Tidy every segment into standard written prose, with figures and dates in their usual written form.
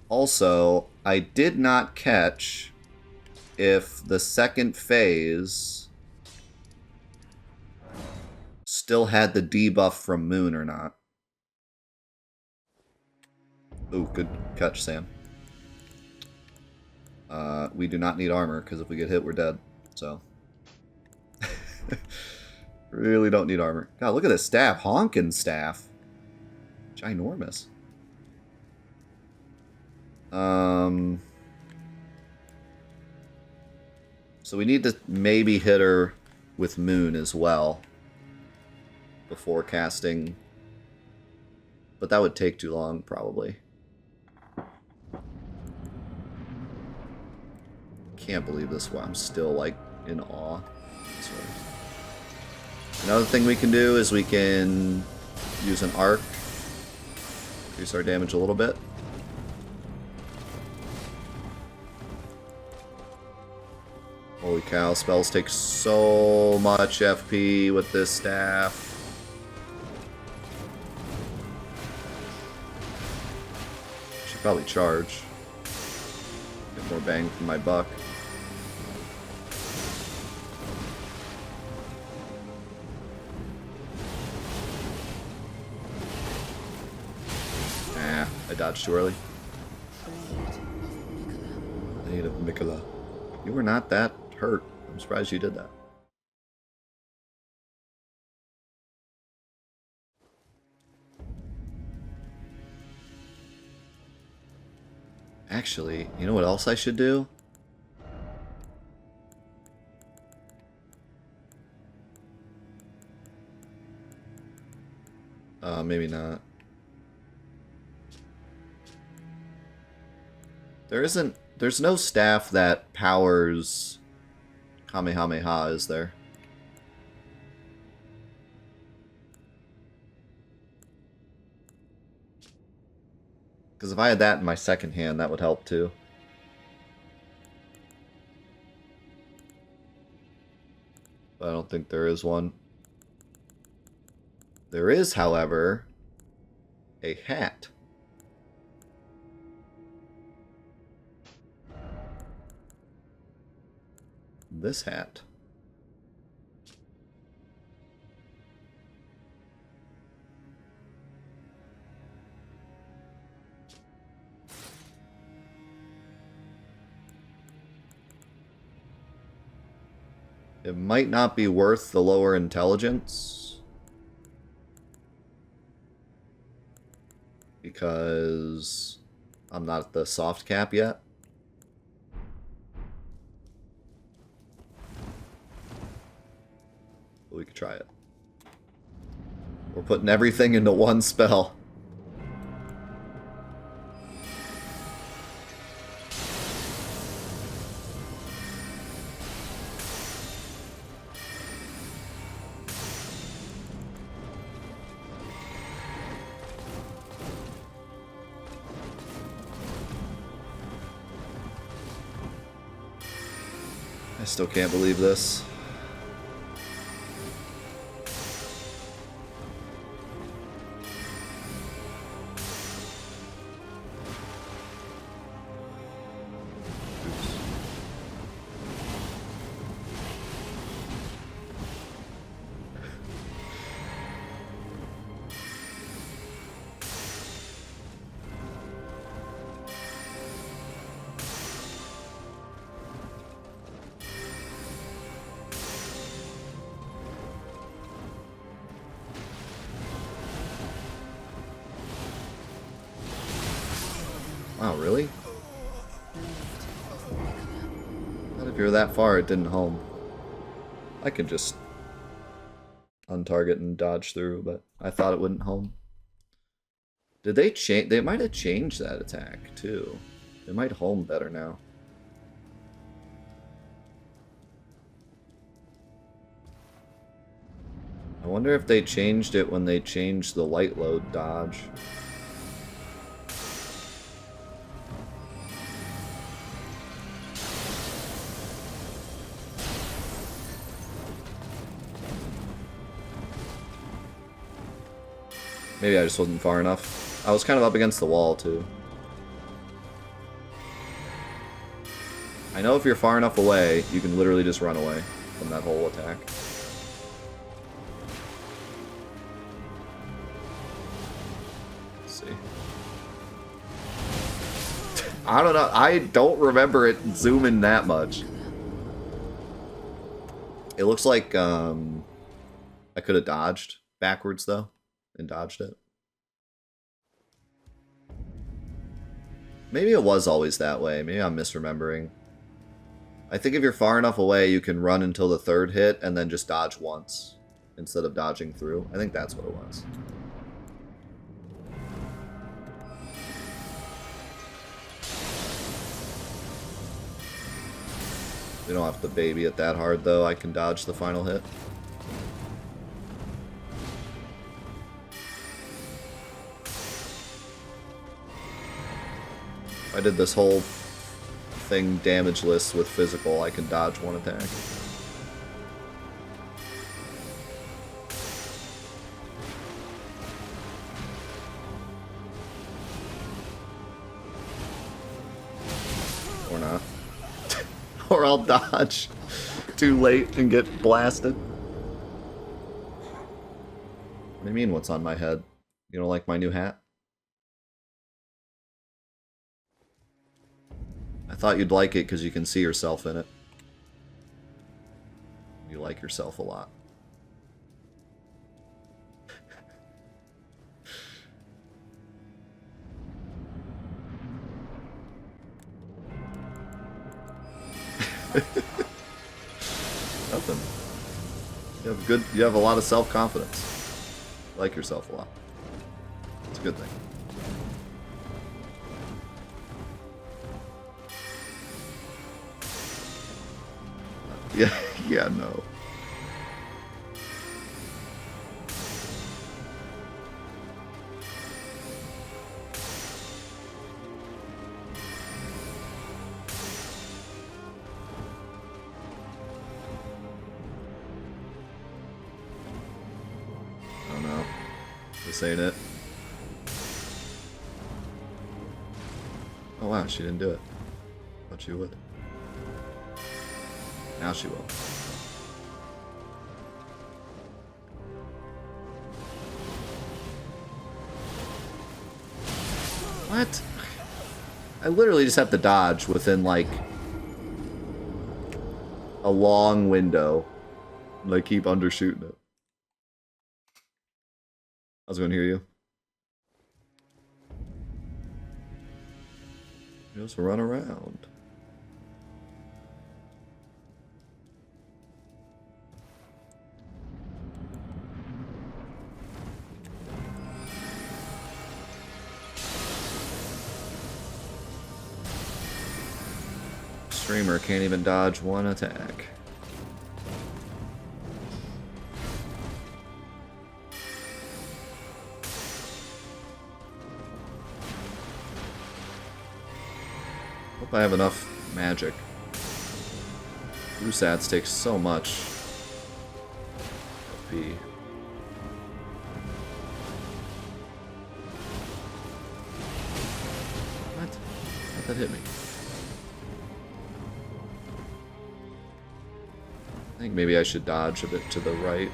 Also, I did not catch if the second phase still had the debuff from Moon or not. Ooh, good catch, Sam. We do not need armor, because if we get hit, we're dead. So. Really don't need armor. God, look at this staff. Honkin' staff. Ginormous. So we need to maybe hit her with Moon as well before casting. But that would take too long, probably. Can't believe this. I'm still, like, in awe. Another thing we can do is we can use an arc. Increase our damage a little bit. Holy cow, spells take so much FP with this staff. Should probably charge. Get more bang for my buck. Nah, I dodged too early. Blade of Mikola. You were not that hurt. I'm surprised you did that. Actually, you know what else I should do? Maybe not. There's no staff that powers Kamehameha, is there? Because if I had that in my second hand, that would help too. But I don't think there is one. There is, however, a hat. This hat. It might not be worth the lower intelligence, because I'm not at the soft cap yet. But we could try it. We're putting everything into one spell. I still can't believe this. Wow, really? Not if you're that far, it didn't home. I could just untarget and dodge through, but I thought it wouldn't home. Did they change? They might have changed that attack, too. It might home better now. I wonder if they changed it when they changed the light load dodge. Maybe I just wasn't far enough. I was kind of up against the wall, too. I know if you're far enough away, you can literally just run away from that whole attack. Let's see. I don't know. I don't remember it zooming that much. It looks like I could have dodged backwards, though, and dodged it. Maybe it was always that way. Maybe I'm misremembering. I think if you're far enough away, you can run until the third hit and then just dodge once instead of dodging through. I think that's what it was. We don't have to baby it that hard, though. I can dodge the final hit. If I did this whole thing damageless with physical, I can dodge one attack. Or not. Or I'll dodge too late and get blasted. What do you mean, what's on my head? You don't like my new hat? I thought you'd like it because you can see yourself in it. You like yourself a lot. Nothing. You have a lot of self-confidence. You like yourself a lot. It's a good thing. Yeah, no. Oh no. This ain't it. Oh wow, she didn't do it. Thought she would. Now she will. What? I literally just have to dodge within, like, a long window. And I keep undershooting it. I was going to hear you. Just run around. Streamer can't even dodge one attack. Hope I have enough magic. Rusats takes so much FP. What? How'd that hit me? I think maybe I should dodge a bit to the right.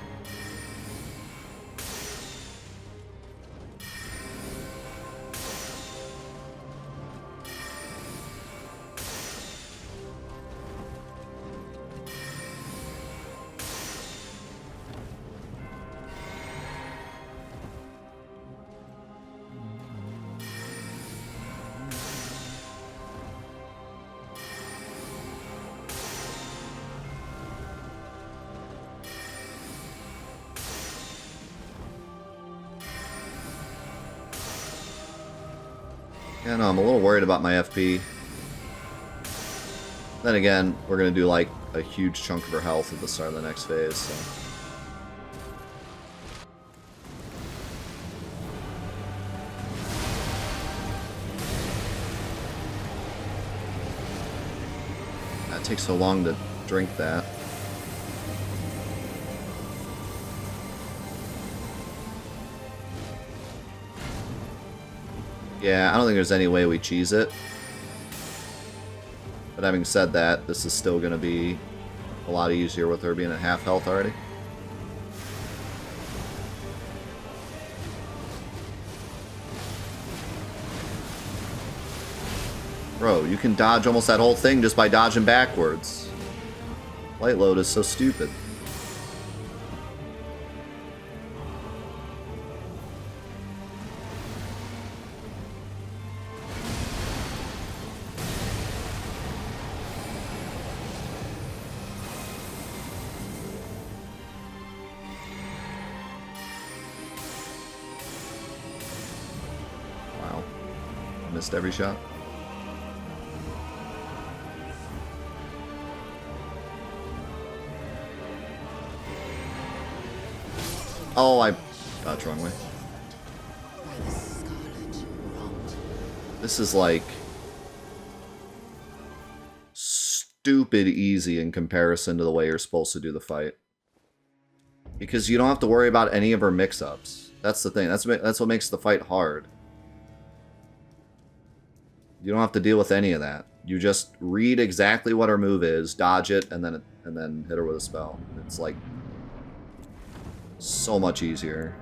Yeah, no, I'm a little worried about my FP. Then again, we're going to do like a huge chunk of her health at the start of the next phase, so. That takes so long to drink that. Yeah, I don't think there's any way we cheese it. But But having said that, this is still going to be a lot easier with her being at half health already. Bro, you can dodge almost that whole thing just by dodging backwards. Light load is so stupid. Wow. Missed every shot. Oh, I dodged wrong way. This is like stupid easy in comparison to the way you're supposed to do the fight. Because you don't have to worry about any of her mix-ups. That's the thing. That's what makes the fight hard. You don't have to deal with any of that. You just read exactly what her move is, dodge it, and then hit her with a spell. It's like so much easier.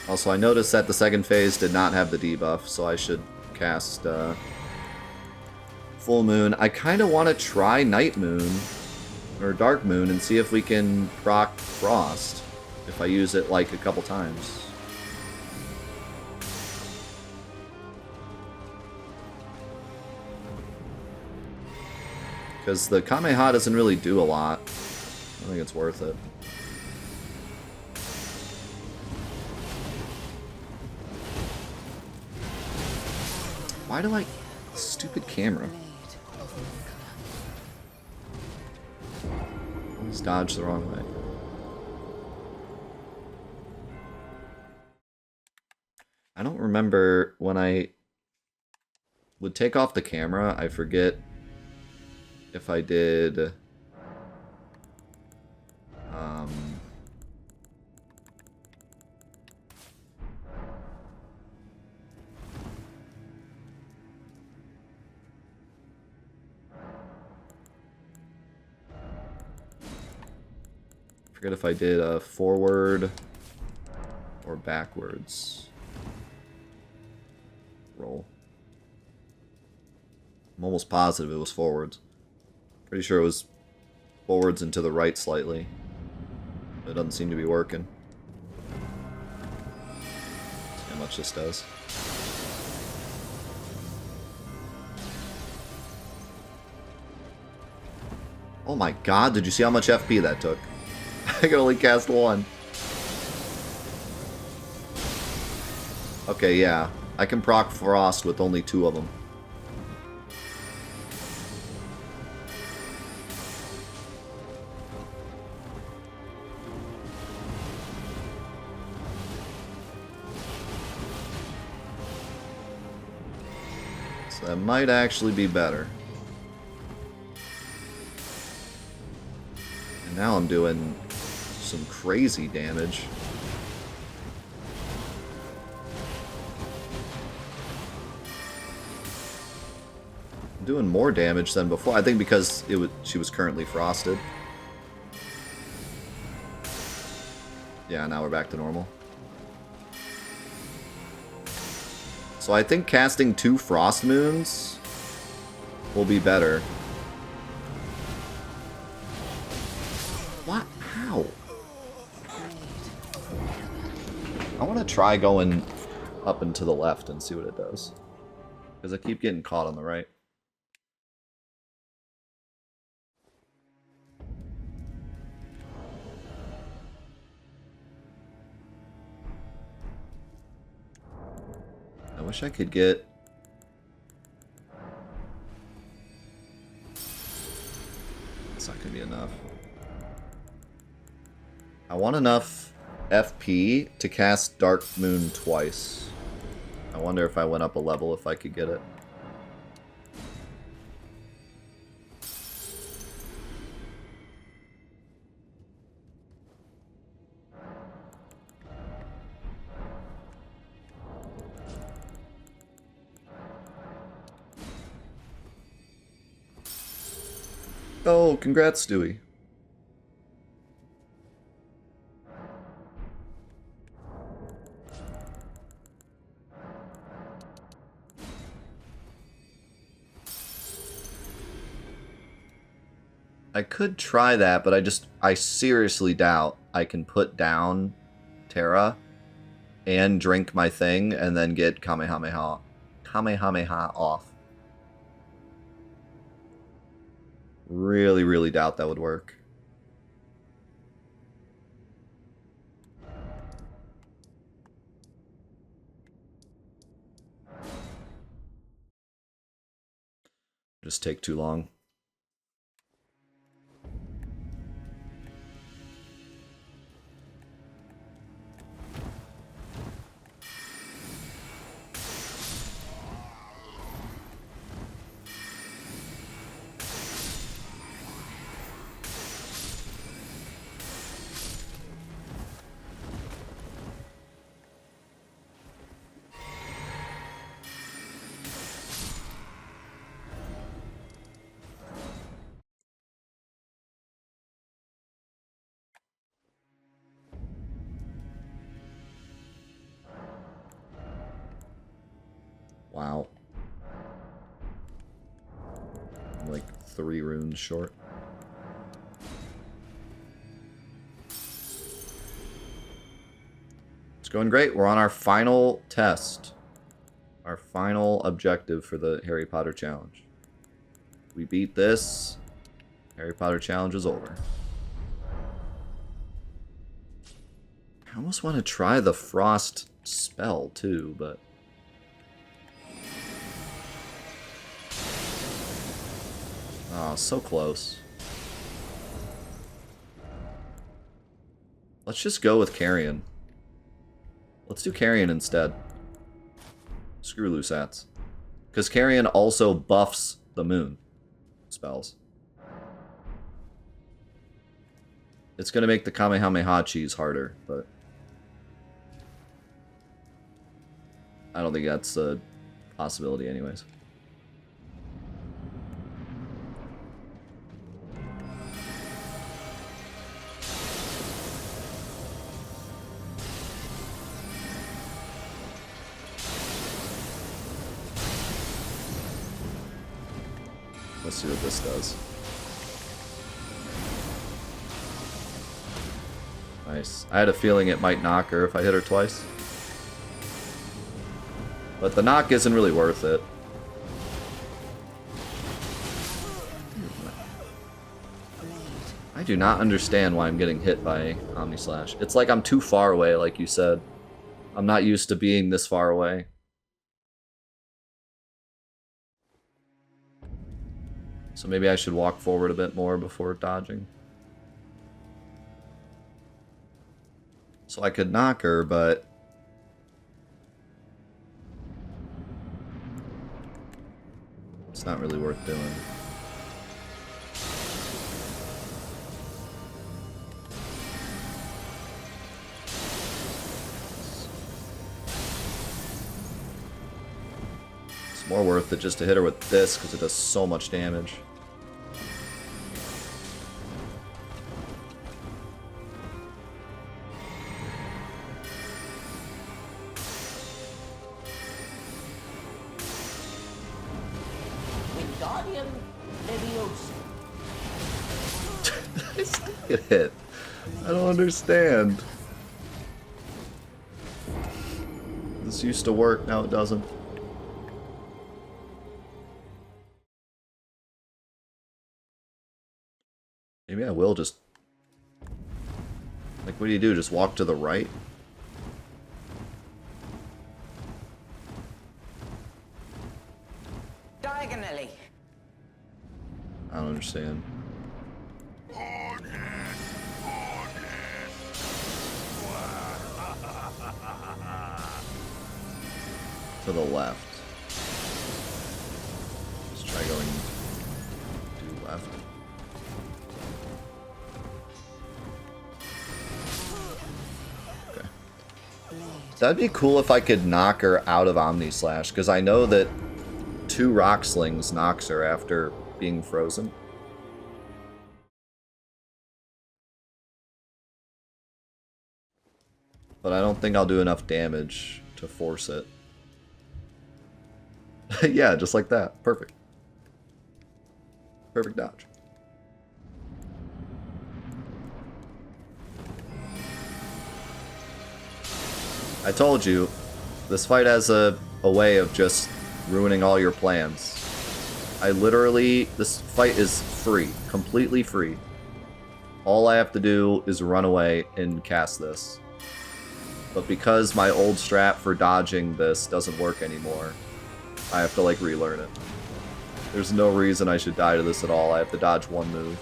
Also, I noticed that the second phase did not have the debuff, so I should cast Full Moon. I kind of want to try Night Moon, or Dark Moon, and see if we can proc Frost, if I use it like a couple times. Because the Kamehameha doesn't really do a lot. I don't think it's worth it. Why do I... Stupid camera. Always dodge the wrong way. I don't remember when I would take off the camera. I forget if I did... forget if I did a forward or backwards roll. I'm almost positive it was forwards. Pretty sure it was forwards and to the right slightly. It doesn't seem to be working. Let's see how much this does. Oh my god, did you see how much FP that took? I can only cast one. Okay, yeah. I can proc Frost with only 2 of them. So that might actually be better. And now I'm doing some crazy damage. I'm doing more damage than before. I think because she was currently frosted. Yeah, now we're back to normal. So I think casting 2 Frost Moons will be better. What? How? I want to try going up and to the left and see what it does. Because I keep getting caught on the right. I wish I could get... It's not going to be enough. I want enough FP to cast Dark Moon twice. I wonder if I went up a level if I could get it. Oh, congrats, Stewie. I could try that, but I seriously doubt I can put down Terra and drink my thing and then get Kamehameha off. Really, really doubt that would work. Just take too long. Wow. I'm like 3 runes short. It's going great. We're on our final test. Our final objective for the Harry Potter challenge. We beat this. Harry Potter challenge is over. I almost want to try the frost spell too, but oh, so close. Let's just go with Carrion. Let's do Carrion instead. Screw Lusats. Because Carrion also buffs the moon spells. It's going to make the Kamehameha cheese harder, but I don't think that's a possibility anyways. Let's see what this does. Nice. I had a feeling it might knock her if I hit her twice. But the knock isn't really worth it. I do not understand why I'm getting hit by Omni Slash. It's like I'm too far away, like you said. I'm not used to being this far away. So maybe I should walk forward a bit more before dodging. So I could knock her, but it's not really worth doing. It's more worth it just to hit her with this because it does so much damage. Get hit. I don't understand. This used to work, now it doesn't. Maybe I will just... Like, what do? Just walk to the right? Diagonally. I don't understand. To the left. Let's try going to left. Okay. That'd be cool if I could knock her out of Omni Slash, because I know that 2 Rock Slings knocks her after being frozen. But I don't think I'll do enough damage to force it. Yeah, just like that. Perfect. Perfect dodge. I told you, this fight has a way of just ruining all your plans. This fight is free. Completely free. All I have to do is run away and cast this. But because my old strat for dodging this doesn't work anymore, I have to, like, relearn it. There's no reason I should die to this at all. I have to dodge one move.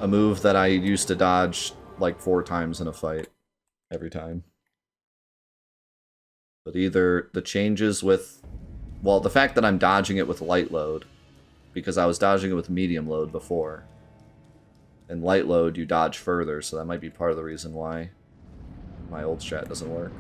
A move that I used to dodge like 4 times in a fight. Every time. But either the changes with... Well, the fact that I'm dodging it with light load, because I was dodging it with medium load before. And light load, you dodge further, so that might be part of the reason why my old strat doesn't work.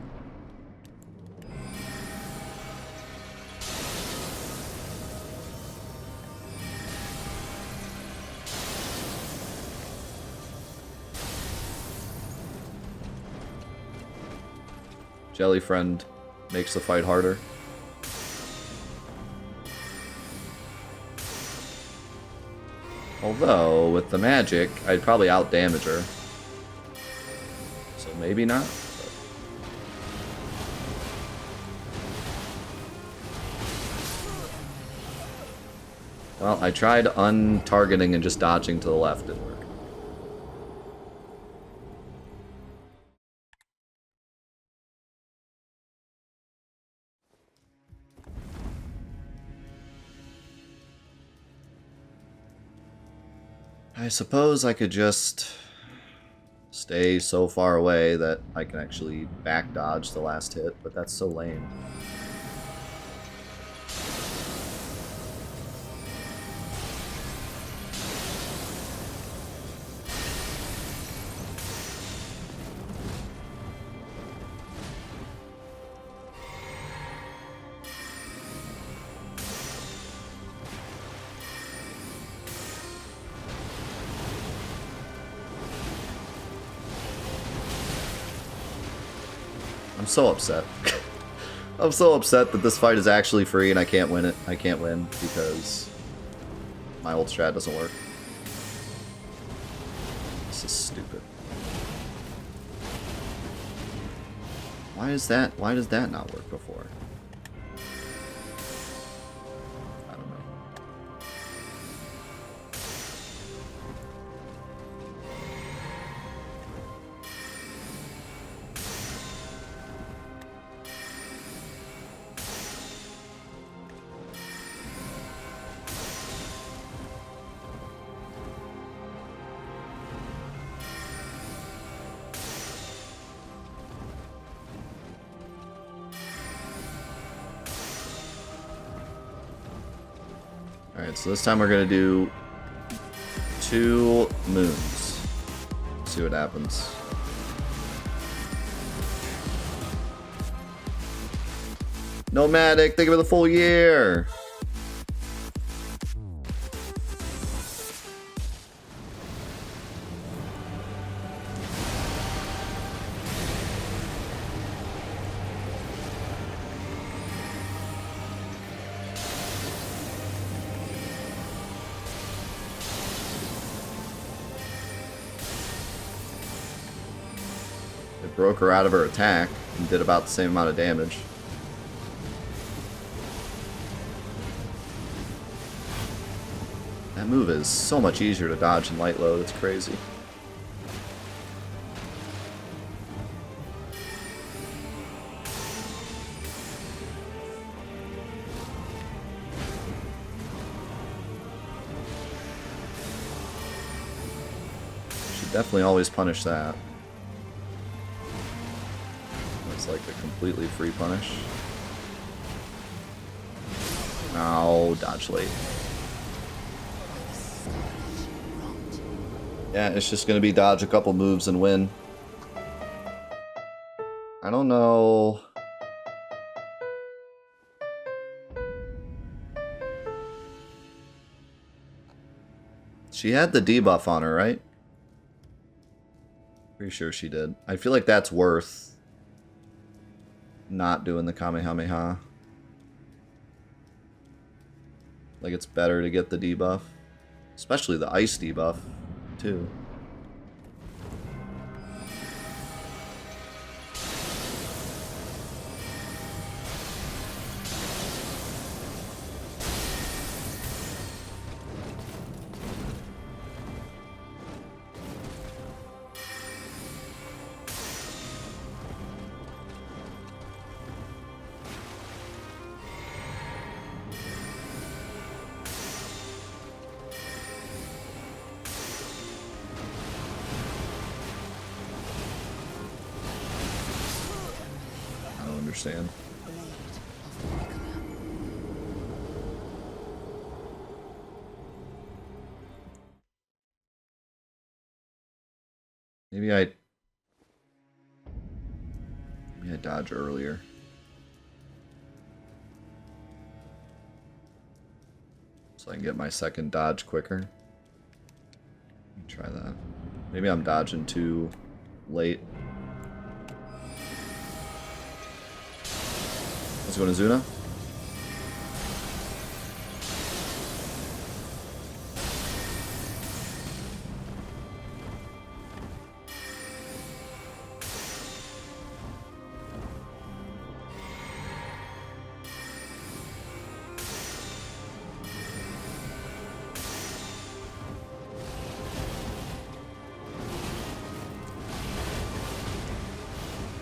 Jelly Friend makes the fight harder. Although, with the magic, I'd probably out-damage her. So maybe not. Well, I tried untargeting and just dodging to the left. Didn't work. I suppose I could just stay so far away that I can actually back dodge the last hit, but that's so lame. I'm so upset. I'm so upset that this fight is actually free and I can't win it. I can't win because my old strat doesn't work. This is stupid. Why does that not work before? I don't know. Alright, so this time we're gonna do 2 moons. See what happens. Nomadic, thank you for the full year! Broke her out of her attack and did about the same amount of damage. That move is so much easier to dodge than light load, it's crazy. Should definitely always punish that. Like a completely free punish. Ow, dodge late. Yeah, it's just gonna be dodge a couple moves and win. I don't know. She had the debuff on her, right? Pretty sure she did. I feel like that's worth not doing the Kamehameha. Like, it's better to get the debuff. Especially the ice debuff, too. Understand. Maybe I dodge earlier. So I can get my second dodge quicker. Try that. Maybe I'm dodging too late. Let's go to Zuna.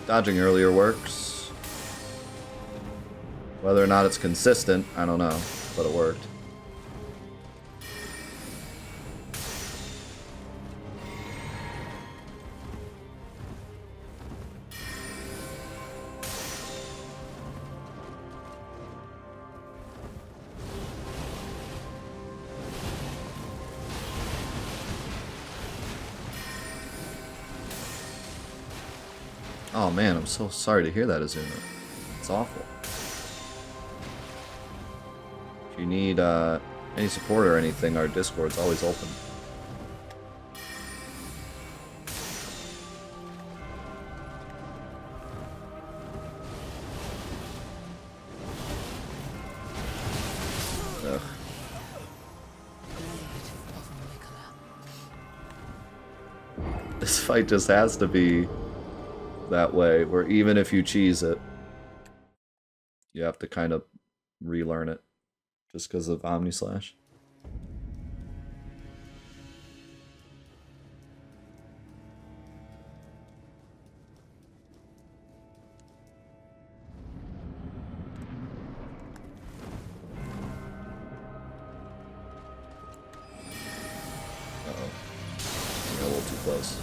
Dodging earlier works. Whether or not it's consistent, I don't know, but it worked. Oh man, I'm so sorry to hear that, Azuna. It's awful. If you need any support or anything, our Discord's always open. Ugh. This fight just has to be that way, where even if you cheese it, you have to kind of relearn it just because of Omni Slash. Uh-oh. I got a little too close.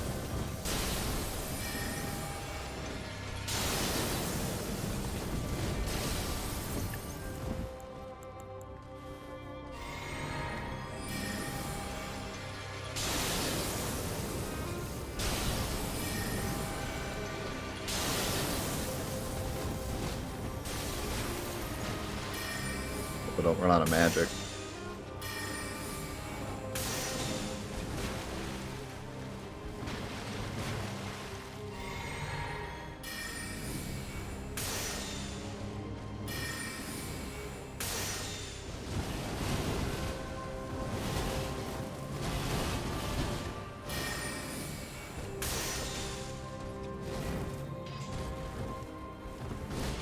But don't run out of magic.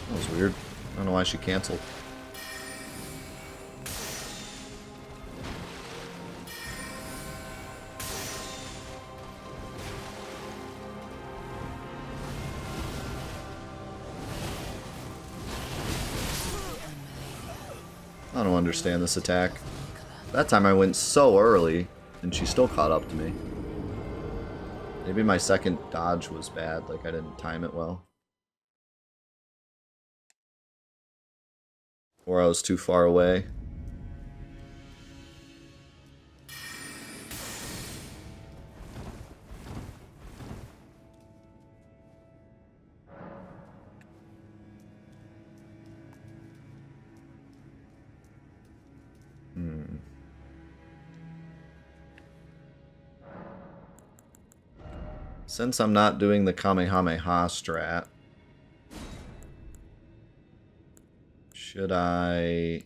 That was weird. I don't know why she canceled. I don't understand this attack. That time I went so early, and she still caught up to me. Maybe my second dodge was bad, like I didn't time it well. Or I was too far away. Since I'm not doing the Kamehameha strat, should I...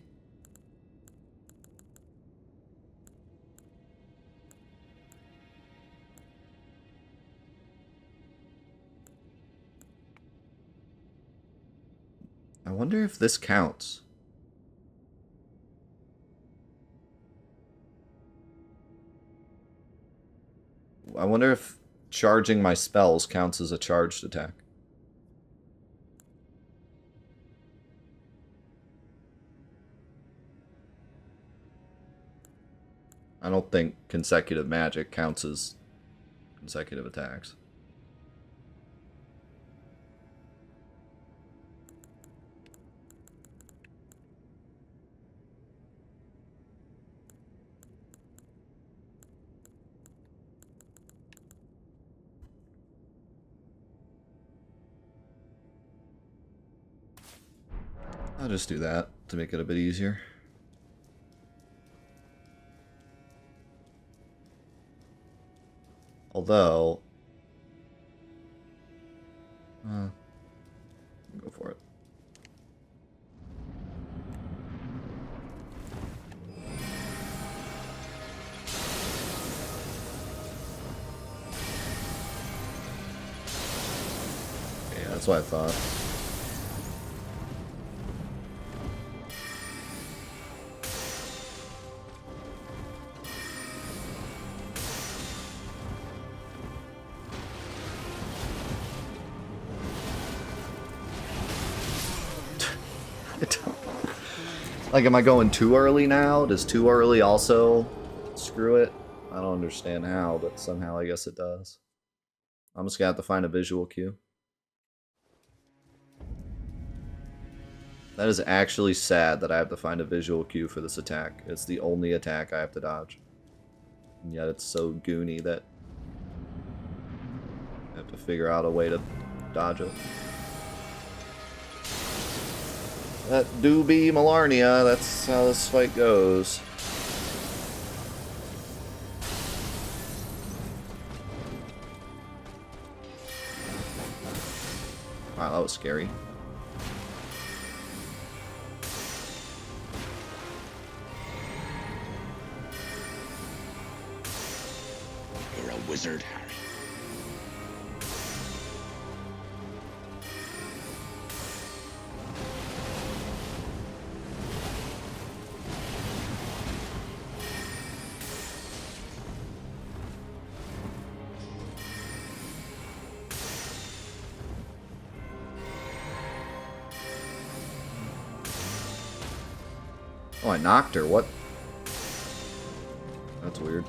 I wonder if this counts. I wonder if charging my spells counts as a charged attack. I don't think consecutive magic counts as consecutive attacks. I'll just do that to make it a bit easier. Although... go for it. Yeah, that's what I thought. Like, am I going too early now? Does too early also screw it? I don't understand how, but somehow I guess it does. I'm just gonna have to find a visual cue. That is actually sad that I have to find a visual cue for this attack. It's the only attack I have to dodge. And yet it's so goony that I have to figure out a way to dodge it. That do be Malenia, that's how this fight goes. Wow, that was scary. You're a wizard, Harry. Oh, I knocked her. What? That's weird.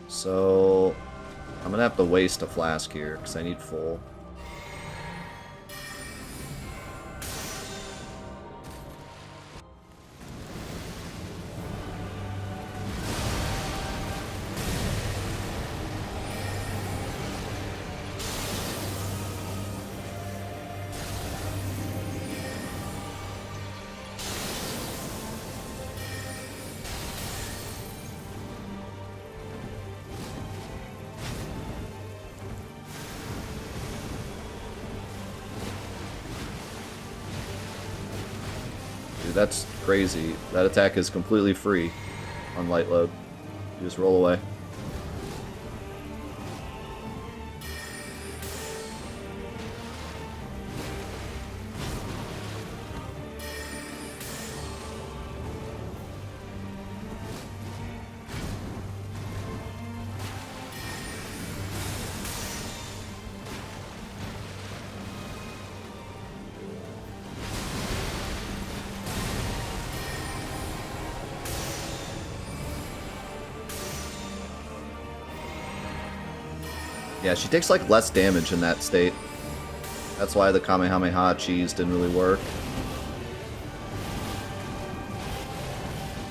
So, I'm gonna have to waste a flask here because I need full. Dude, that's crazy. That attack is completely free on light load. You just roll away. Yeah, she takes like less damage in that state. That's why the Kamehameha cheese didn't really work.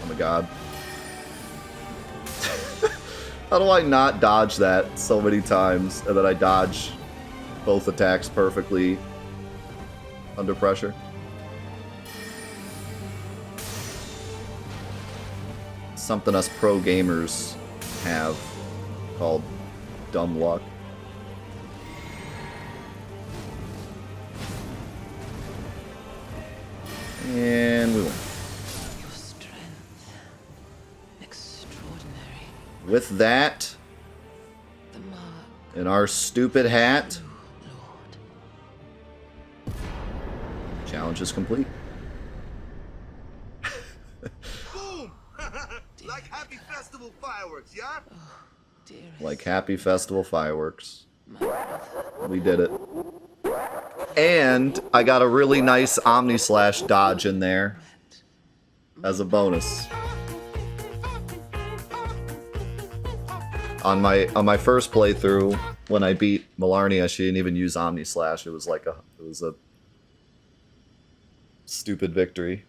Oh my god. How do I not dodge that so many times and then I dodge both attacks perfectly under pressure? Something us pro gamers have called dumb luck. And we win. Your strength. Extraordinary. With that, The mark, in our stupid hat, Lord. challenge is complete. Boom! Like happy festival fireworks, yeah? Dearest. Like happy festival fireworks. My brother. We did it. And I got a really nice Omni Slash dodge in there as a bonus. On my first playthrough, when I beat Malenia, she didn't even use Omni Slash. It was a stupid victory.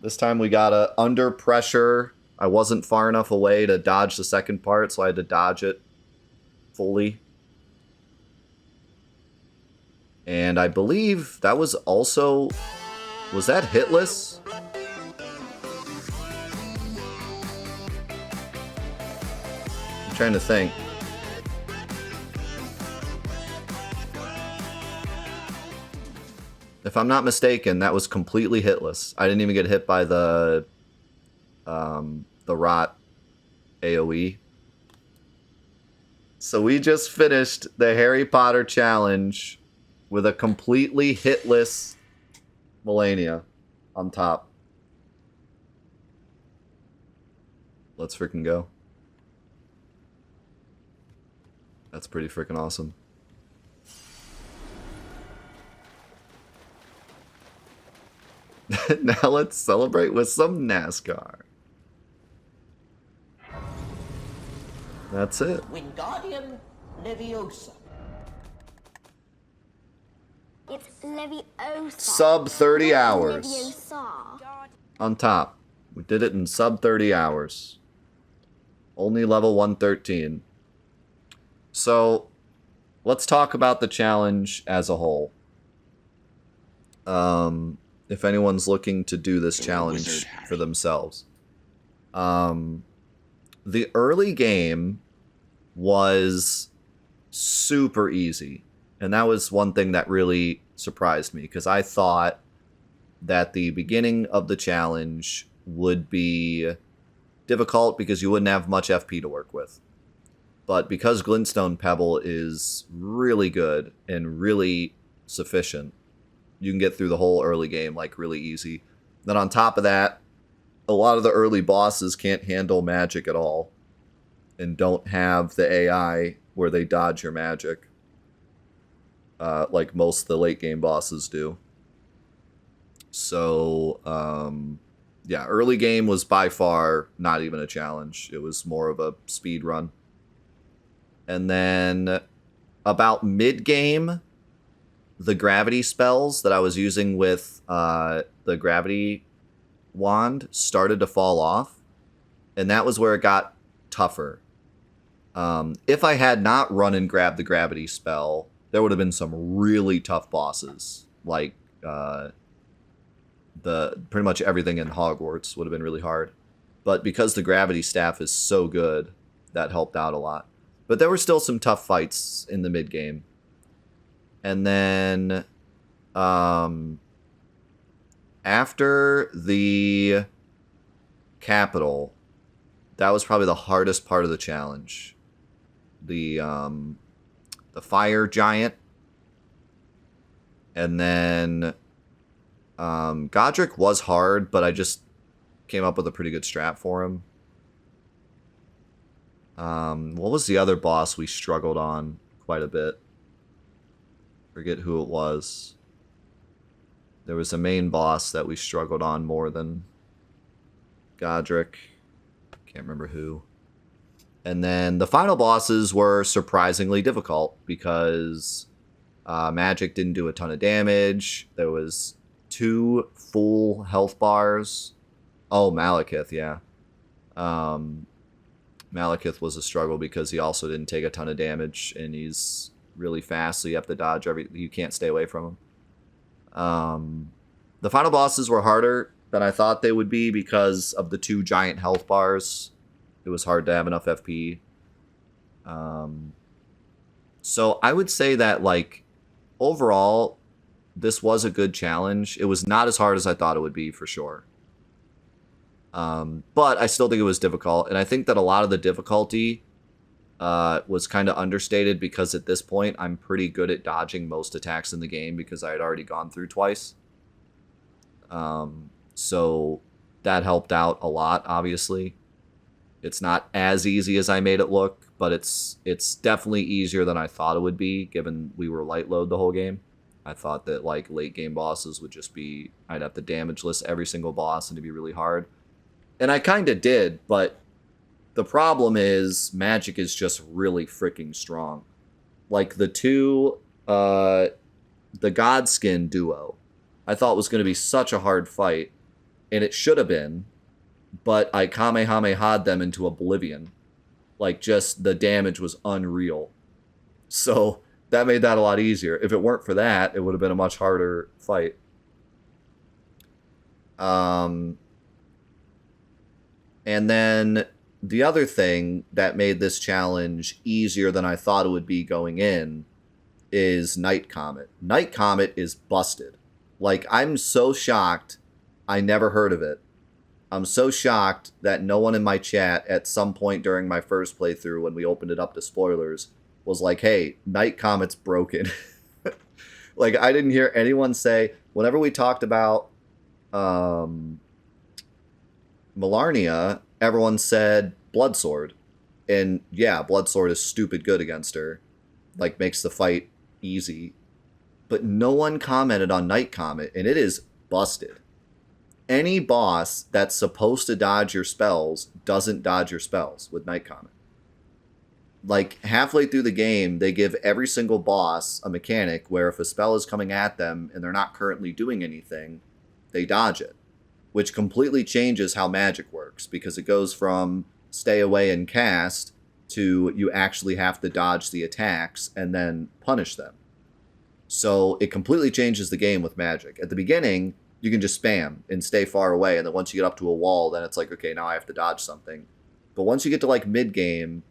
This time we got a under pressure. I wasn't far enough away to dodge the second part, so I had to dodge it fully. And I believe that was also... Was that hitless? I'm trying to think. If I'm not mistaken, that was completely hitless. I didn't even get hit by the rot AoE. So we just finished the Harry Potter challenge with a completely hitless Malenia on top. Let's freaking go. That's pretty freaking awesome. Now let's celebrate with some NASCAR. That's it. Wingardium Leviosa. It's Leviosa. Sub 30 hours. Leviosa. On top. We did it in sub 30 hours. Only level 113. So, let's talk about the challenge as a whole. If anyone's looking to do this challenge for themselves. The early game was super easy. And that was one thing that really surprised me, because I thought that the beginning of the challenge would be difficult because you wouldn't have much FP to work with. But because Glintstone Pebble is really good and really sufficient, you can get through the whole early game like really easy. Then on top of that, a lot of the early bosses can't handle magic at all and don't have the AI where they dodge your magic. Like most of the late game bosses do. So, yeah, early game was by far not even a challenge. It was more of a speed run. And then about mid-game, the gravity spells that I was using with the gravity wand started to fall off. And that was where it got tougher. If I had not run and grabbed the gravity spell, there would have been some really tough bosses. Like, pretty much everything in Hogwarts would have been really hard. But because the gravity staff is so good, that helped out a lot. But there were still some tough fights in the mid-game. And then, after the capital, that was probably the hardest part of the challenge. The fire giant. And then, Godric was hard, but I just came up with a pretty good strat for him. What was the other boss we struggled on quite a bit? Forget who it was. There was a main boss that we struggled on more than Godric. Can't remember who. And then the final bosses were surprisingly difficult because magic didn't do a ton of damage. There was 2 full health bars. Oh, Malekith, yeah. Malekith was a struggle because he also didn't take a ton of damage, and he's really fast, so you have to dodge you can't stay away from him. The final bosses were harder than I thought they would be because of the 2 giant health bars. It was hard to have enough FP. So I would say that, like, overall, this was a good challenge. It was not as hard as I thought it would be, for sure. But I still think it was difficult, and I think that a lot of the difficulty was kind of understated because at this point I'm pretty good at dodging most attacks in the game because I had already gone through twice. So that helped out a lot, obviously. It's not as easy as I made it look, but it's definitely easier than I thought it would be, given we were light load the whole game. I thought that, like, late game bosses would just be, I'd have to damage list every single boss and it'd be really hard. And I kind of did, but the problem is magic is just really freaking strong. Like, the Godskin duo, I thought was going to be such a hard fight, and it should have been, but I Kamehameha'd them into oblivion. Like, just the damage was unreal. So that made that a lot easier. If it weren't for that, it would have been a much harder fight. And then the other thing that made this challenge easier than I thought it would be going in is Night Comet. Night Comet is busted. Like, I'm so shocked I never heard of it. I'm so shocked that no one in my chat at some point during my first playthrough when we opened it up to spoilers was like, hey, Night Comet's broken. Like, I didn't hear anyone say, whenever we talked about Malenia, everyone said Bloodsword. And yeah, Bloodsword is stupid good against her. Like, makes the fight easy. But no one commented on Night Comet, and it is busted. Any boss that's supposed to dodge your spells doesn't dodge your spells with Night Comet. Like, halfway through the game, they give every single boss a mechanic where if a spell is coming at them and they're not currently doing anything, they dodge it. Which completely changes how magic works, because it goes from stay away and cast to you actually have to dodge the attacks and then punish them. So it completely changes the game with magic. At the beginning, you can just spam and stay far away, and then once you get up to a wall, then it's like, okay, now I have to dodge something. But once you get to, like, mid-game,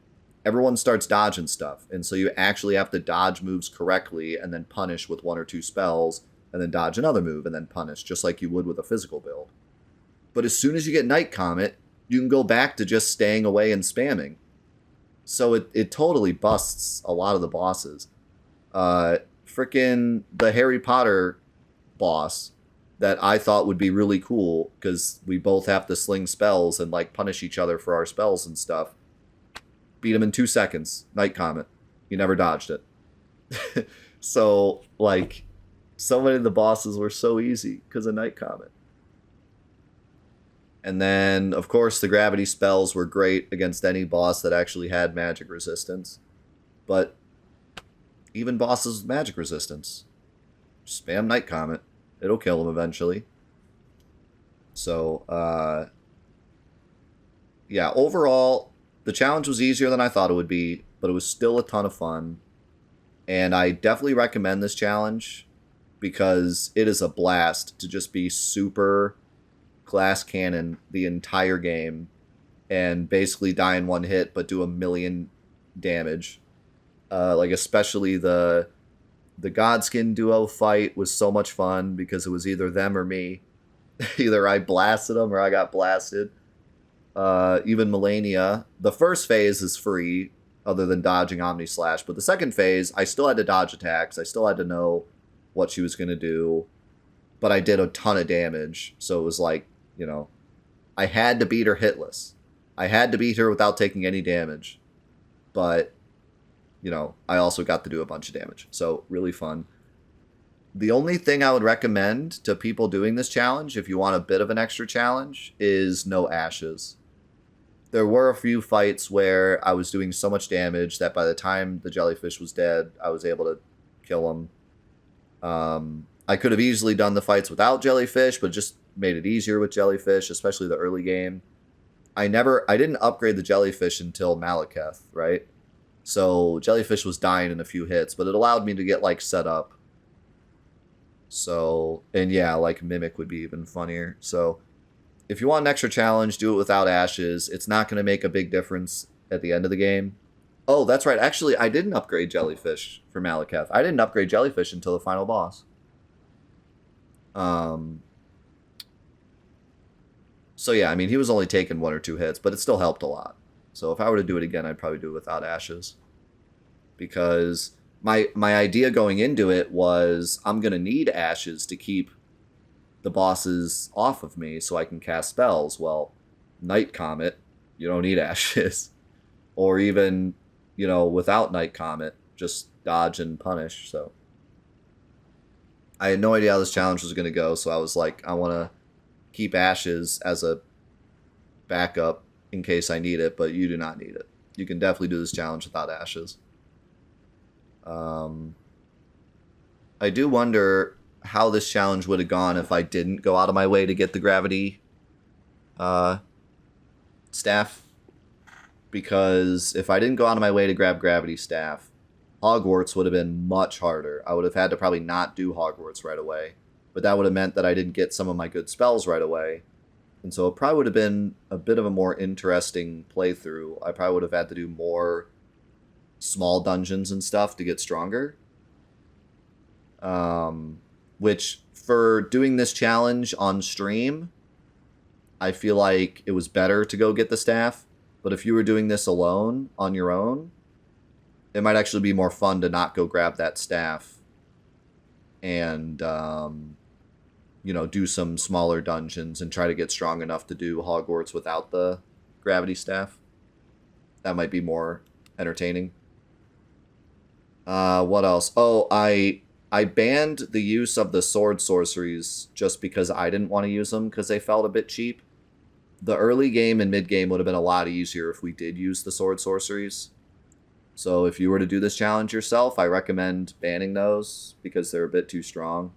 everyone starts dodging stuff, and so you actually have to dodge moves correctly and then punish with 1 or 2 spells, and then dodge another move and then punish, just like you would with a physical build. But as soon as you get Night Comet, you can go back to just staying away and spamming. So it totally busts a lot of the bosses. Frickin' the Harry Potter boss that I thought would be really cool, because we both have to sling spells and, like, punish each other for our spells and stuff. Beat him in 2 seconds. Night Comet. You never dodged it. So, like, so many of the bosses were so easy because of Night Comet. And then, of course, the gravity spells were great against any boss that actually had magic resistance. But even bosses with magic resistance, spam Night Comet. It'll kill them eventually. So, yeah, overall, the challenge was easier than I thought it would be, but it was still a ton of fun. And I definitely recommend this challenge because it is a blast to just be super glass cannon the entire game and basically die in one hit but do 1,000,000 damage. Like, especially the Godskin duo fight was so much fun because it was either them or me. Either I blasted them or I got blasted. Even Malenia, the first phase is free other than dodging Omni Slash, but the second phase I still had to dodge attacks. I still had to know what she was going to do, but I did a ton of damage. So it was like, you know, I had to beat her hitless. I had to beat her without taking any damage, but, you know, I also got to do a bunch of damage. So really fun. The only thing I would recommend to people doing this challenge, if you want a bit of an extra challenge, is no ashes. There were a few fights where I was doing so much damage that by the time the jellyfish was dead, I was able to kill him. I could have easily done the fights without jellyfish, but just made it easier with jellyfish, especially the early game. I didn't upgrade the jellyfish until Malekith, right? So jellyfish was dying in a few hits, but it allowed me to get like set up. So, and yeah, like Mimic would be even funnier. So if you want an extra challenge, do it without ashes. It's not going to make a big difference at the end of the game. Oh, that's right. Actually, I didn't upgrade jellyfish for Malekith. I didn't upgrade jellyfish until the final boss. So yeah, I mean, he was only taking 1 or 2 hits, but it still helped a lot. So if I were to do it again, I'd probably do it without ashes. Because my idea going into it was I'm going to need ashes to keep the bosses off of me so I can cast spells. Well, Night Comet, you don't need ashes. Or even, you know, without Night Comet, just dodge and punish. So I had no idea how this challenge was going to go, so I was like, I want to keep ashes as a backup in case I need it, but you do not need it. You can definitely do this challenge without ashes. I do wonder how this challenge would have gone if I didn't go out of my way to get the gravity staff. Because if I didn't go out of my way to grab gravity staff, Hogwarts would have been much harder. I would have had to probably not do Hogwarts right away. But that would have meant that I didn't get some of my good spells right away. And so it probably would have been a bit of a more interesting playthrough. I probably would have had to do more small dungeons and stuff to get stronger. Which, for doing this challenge on stream, I feel like it was better to go get the staff. But if you were doing this alone, on your own, it might actually be more fun to not go grab that staff and, you know, do some smaller dungeons and try to get strong enough to do Hogwarts without the gravity staff. That might be more entertaining. What else? Oh, I banned the use of the sword sorceries just because I didn't want to use them because they felt a bit cheap. The early game and mid game would have been a lot easier if we did use the sword sorceries. So if you were to do this challenge yourself, I recommend banning those because they're a bit too strong.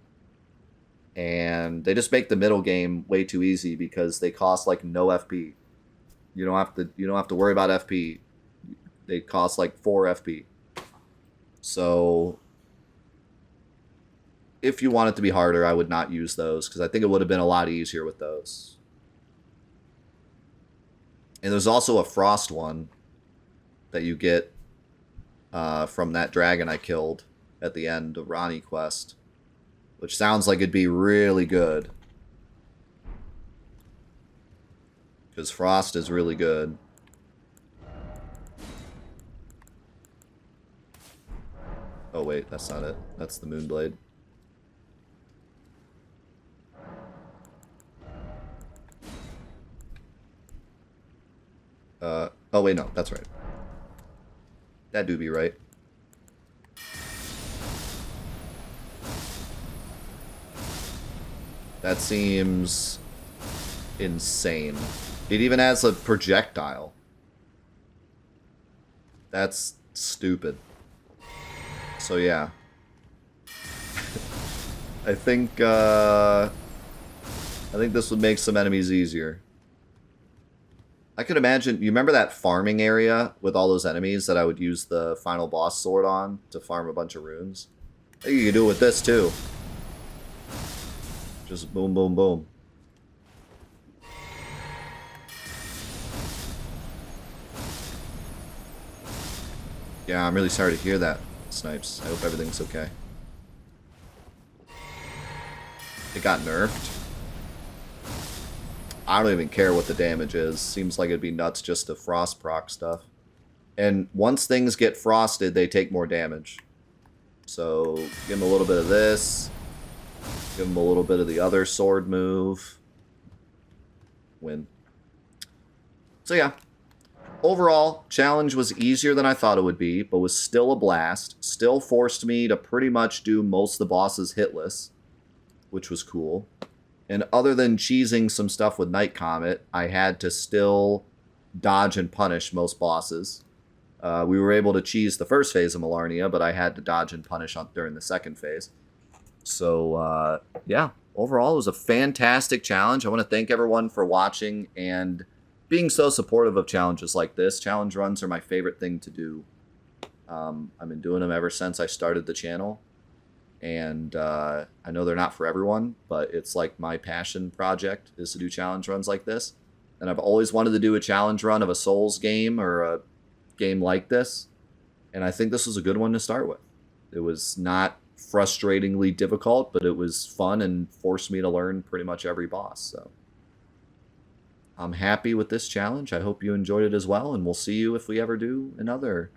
And they just make the middle game way too easy because they cost like no FP. You don't have to worry about FP. They cost like 4 FP. So if you want it to be harder, I would not use those because I think it would have been a lot easier with those. And there's also a frost one that you get from that dragon I killed at the end of Ranni quest, which sounds like it'd be really good. Because frost is really good. Oh wait, that's not it. That's the Moonblade. Oh wait, no, that's right. That do be right. That seems insane. It even has a projectile. That's stupid. So yeah. I think this would make some enemies easier. I could imagine, you remember that farming area with all those enemies that I would use the final boss sword on to farm a bunch of runes? I think you could do it with this too. Just boom, boom, boom. Yeah, I'm really sorry to hear that, Snipes. I hope everything's okay. It got nerfed. I don't even care what the damage is. Seems like it'd be nuts just to frost proc stuff. And once things get frosted, they take more damage. So, give him a little bit of this. Give him a little bit of the other sword move. Win. So yeah. Overall, challenge was easier than I thought it would be, but was still a blast. Still forced me to pretty much do most of the bosses hitless, which was cool. And other than cheesing some stuff with Night Comet, I had to still dodge and punish most bosses. We were able to cheese the first phase of Malenia, but I had to dodge and punish during the second phase. So, yeah, overall, it was a fantastic challenge. I want to thank everyone for watching and being so supportive of challenges like this. Challenge runs are my favorite thing to do. I've been doing them ever since I started the channel. And I know they're not for everyone, but it's like my passion project is to do challenge runs like this. And I've always wanted to do a challenge run of a Souls game or a game like this. And I think this was a good one to start with. It was not frustratingly difficult, but it was fun and forced me to learn pretty much every boss. So I'm happy with this challenge. I hope you enjoyed it as well, and we'll see you if we ever do another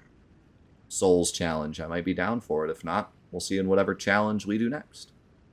Souls challenge. I might be down for it. If not, we'll see you in whatever challenge we do next.